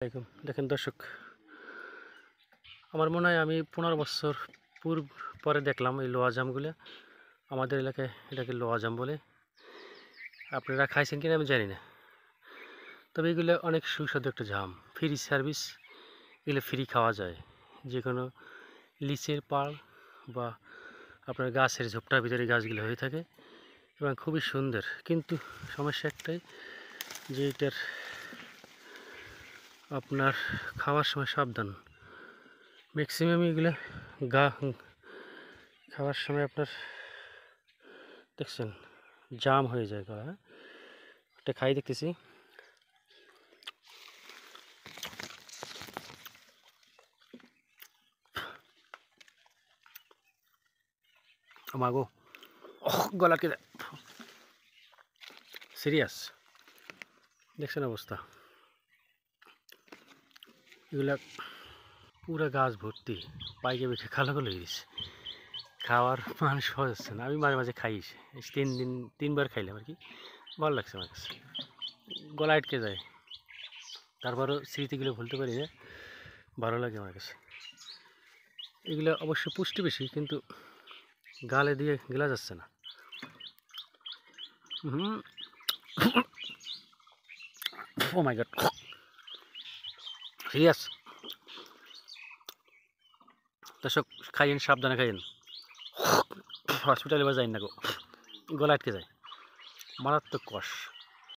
দেখেন দর্শক, আমার মনে হয় আমি 15 বছর পরে দেখলাম এই লোয়া জামগুলো। আমাদের এলাকায় এটাকে লোয়া জাম বলে। আপনারা খাইছেন কিনা আমি জানি না, তবে এগুলো অনেক সুস্বাদু একটা জাম। ফ্রি সার্ভিস, এগুলো ফ্রি খাওয়া যায়। যে কোনো লিচের পাড় বা আপনার গাছের ঝোপটার ভিতরে গাছগুলো হয়ে থাকে এবং খুবই সুন্দর। কিন্তু সমস্যা একটাই যে এটার আপনার খাওয়ার সময় সাবধান। ম্যাক্সিমাম এগুলো খাওয়ার সময় আপনার দেখছেন জাম হয়ে যায় গলা। এটা খাই দেখতেছি। আমাগো গলা কে সিরিয়াস, দেখছেন অবস্থা। এগুলা পুরো গাছ ভর্তি, পাইকে বেঁকে কালো কালো হয়ে গেছে। খাওয়ার মানুষ হওয়া যাচ্ছে না। আমি মাঝে মাঝে খাই, 3 বার খাইলাম আর কি। ভালো লাগছে আমার কাছে, গলা আটকে যায়। তারপরও স্মৃতিগুলো ভুলতে পারি না, ভালো লাগে আমার কাছে। এগুলো অবশ্য পুষ্টি বেশি, কিন্তু গালে দিয়ে গেলা যাচ্ছে না। ও মাই গড, সিরিয়াস। দর্শক খাইয়েন, সাবধানে খাইয়েন, হসপিটালে বা যাই না গো, গলা আটকে যায়, মারাত্মক কষ।